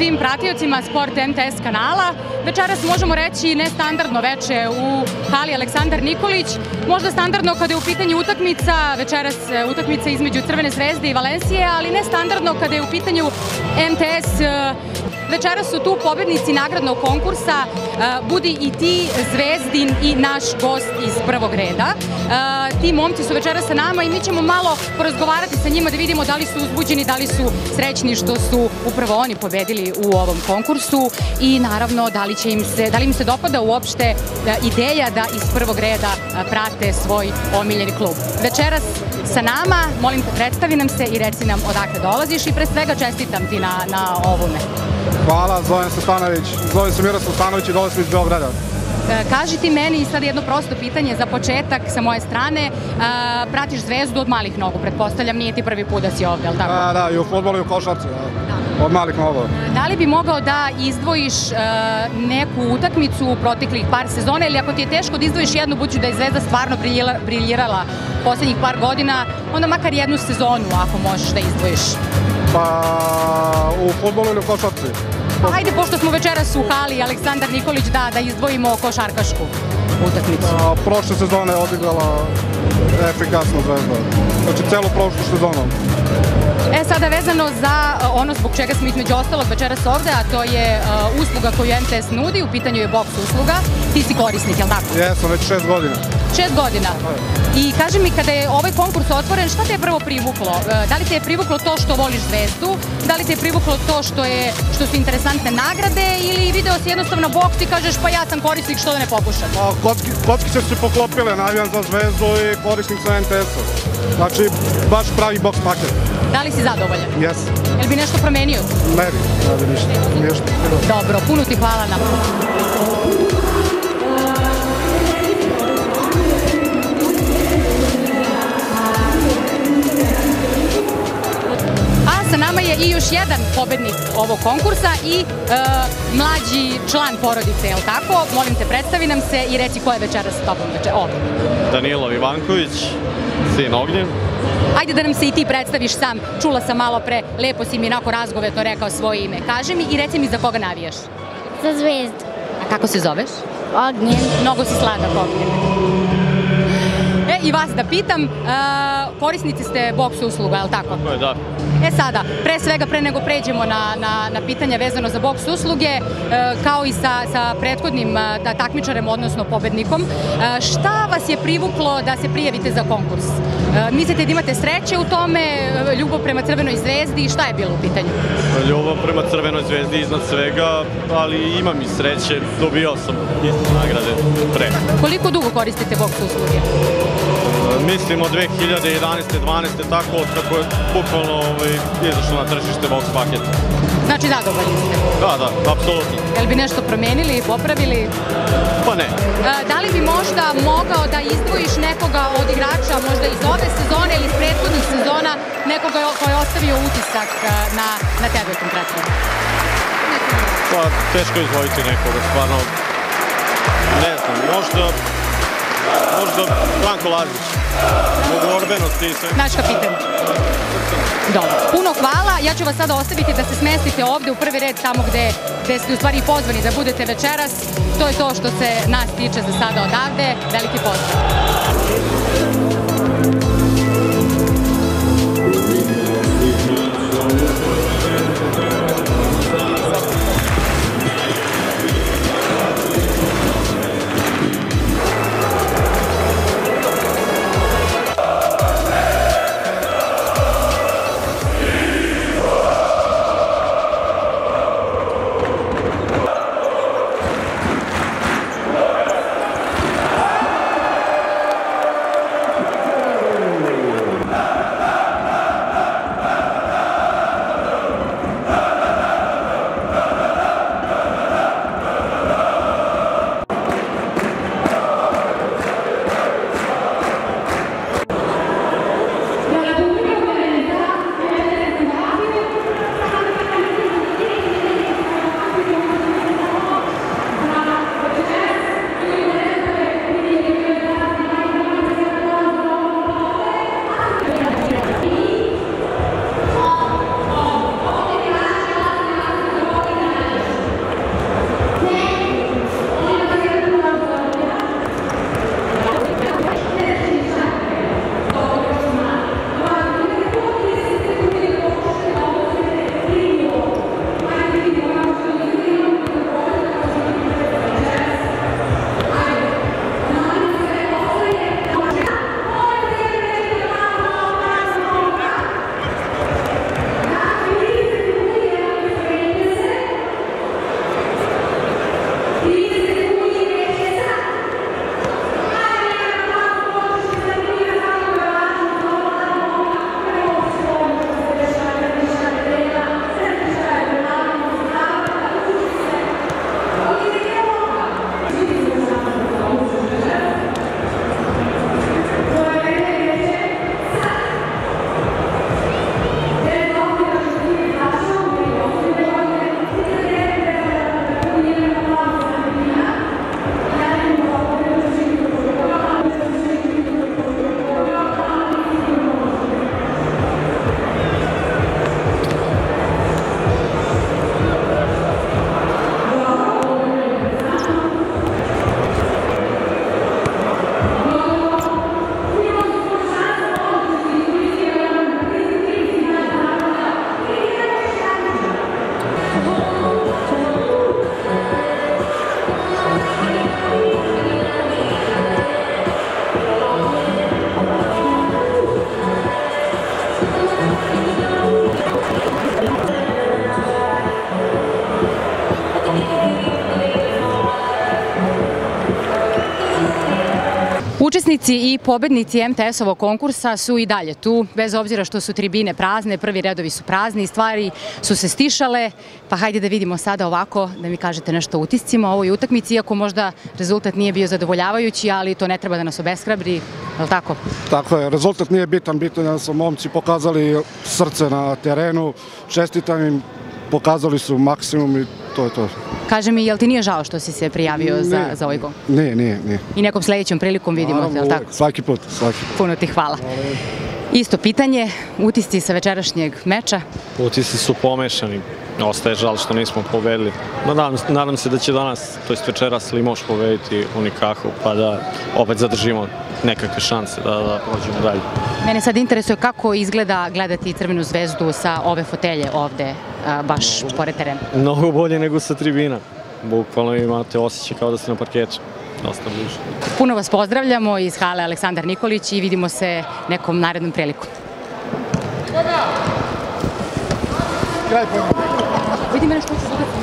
svim pratiocima Sport MTS kanala. Večeras možemo reći nestandardno veče u hali Aleksandar Nikolić. Možda standardno kada je u pitanju utakmica, večeras utakmica između Crvene zvezde i Valencije, ali nestandardno kada je u pitanju MTS. Večeras su tu pobednici nagradnog konkursa Budi i ti, Zvezdin i naš gost iz prvog reda. Ti momci su večeras sa nama i mi ćemo malo porazgovarati sa njima da vidimo da li su uzbuđeni, da li su srećni što su upravo oni pobedili u ovom konkursu i naravno da li im se dopada uopšte ideja da iz prvog reda prate svoj omiljeni klub. Večeras sa nama, molim te, predstavi nam se i reci nam odakle dolaziš i pre svega čestitam ti na ovome. Hvala, zovem se Miroslav Stanović i dolazim iz Beograda. Kaži ti meni sad jedno prosto pitanje za početak sa moje strane. Pratiš Zvezdu od malih nogu, pretpostavljam, nije ti prvi put da si ovde, ali tako? Da, i u fudbalu i u košarci, od malih nogu. Da li bi mogao da izdvojiš neku utakmicu u proteklih par sezona ili ako ti je teško da izdvojiš jednu, budući da je Zvezda stvarno briljirala poslednjih par godina, onda makar jednu sezonu ako možeš da izdvojiš? Pa u fudbalu ili u košarci? Hajde, pošto smo večeras u hali Aleksandar Nikolić, da izdvojimo košarkašku utakmicu. Prošle sezone je odigrala efikasno Zvezda. Znači, celu prošlu sezonu. Sada vezano za ono zbog čega smo između ostalog večeras ovde, a to je usluga koju MTS nudi, u pitanju je boks usluga. Ti si korisnik, je li tako? Jesam, već 6 godina. 6 godina. I kaži mi, kada je ovaj konkurs otvoren, šta te je prvo privuklo? Da li te je privuklo to što voliš Zvezdu? Da li te je privuklo to što su interesantne nagrade? Ili video si jednostavno boks i kažeš pa ja sam korisnik, što da ne pokušam? Kockice su se poklopile, navijam za Zvezdu i korisnik sa MTS-om. Znači, baš pravi boks paket. Da li si zadovoljan? Jes. Jel bi nešto promenio? Ne bi ništa. Dobro, puno ti hvala na... Sa nama je i još jedan pobednik ovog konkursa i mlađi član porodice, je li tako? Molim te, predstavi nam se i reci ko je večeras s tobom ovdje. Danilo Ivanković, sin Ognjen. Ajde da nam se i ti predstaviš sam. Čula sam malo pre, lepo si mi onako razgovetno rekao svoje ime. Kaži mi i reci mi za koga navijaš? Za Zvezdu. A kako se zoveš? Ognjen. Mnogo si sladak, Ognjen. I vas da pitam, korisnici ste boks usluga, je li tako? Tako je, da. Sada, pre svega, pre nego pređemo na pitanja vezano za boks usluge, kao i sa prethodnim takmičarem, odnosno pobednikom, šta vas je privuklo da se prijavite za konkurs? Mislite da imate sreće u tome, ljubav prema Crvenoj zvezdi, šta je bilo u pitanju? Ljubav prema Crvenoj zvezdi iznad svega, ali imam i sreće, dobio sam nagrade pre. Koliko dugo koristite boks usluge? Mislim od 2011. 12. tako, od kako je bukvalno izašlo na tržište boks paket. Znači zadovoljni ste? Da, apsolutno. Jel bi nešto promenili i popravili? Pa ne. Da li bi možda mogao da izdvojiš nekoga od igrača, možda iz ove sezone ili iz prethodnih sezona, nekoga koji je ostavio utisak na tebe konkretno? Pa teško izdvojiti nekoga, stvarno. Ne znam, možda Branko Lazić. U borbenosti i sve. Naš kapitan. Dobro. Puno hvala. Ja ću vas sada ostaviti da se smestite ovde u prvi red, tamo gde ste u stvari pozvani da budete večeras. To je to što se nas tiče za sada odavde. Veliki pozdrav. Učesnici i pobednici MTS-ovog konkursa su i dalje tu, bez obzira što su tribine prazne, prvi redovi su prazni, stvari su se stišale, pa hajde da vidimo sada ovako, da mi kažete nešto o utiscima o ovoj utakmici, iako možda rezultat nije bio zadovoljavajući, ali to ne treba da nas obeshrabri, je li tako? Tako je, rezultat nije bitan, bitan je da su momci pokazali srce na terenu, čestitam im, pokazali su maksimum i to je to. Kaže mi, jel ti nije žao što si se prijavio za ovaj konkurs? Nije. I nekom sledećom prilikom vidimo, je li tako? Svaki put. Puno ti hvala. Isto pitanje, utisci sa večerašnjeg meča? Utisci su pomešani. Ostaje žal što nismo pobedili. Nadam se da će danas, to jest večeras, Limoš pobediti Unikahu, pa da opet zadržimo nekakve šanse da prođemo dalje. Mene sad interesuje kako izgleda gledati Crvenu zvezdu sa ove fotelje ovde, baš pored terena. Mnogo bolje nego sa tribina. Bukvalno imate osjećaj kao da ste na parketu. Dosta bliže. Puno vas pozdravljamo iz hale Aleksandar Nikolić i vidimo se nekom narednom prilikom. Vidi mene što ću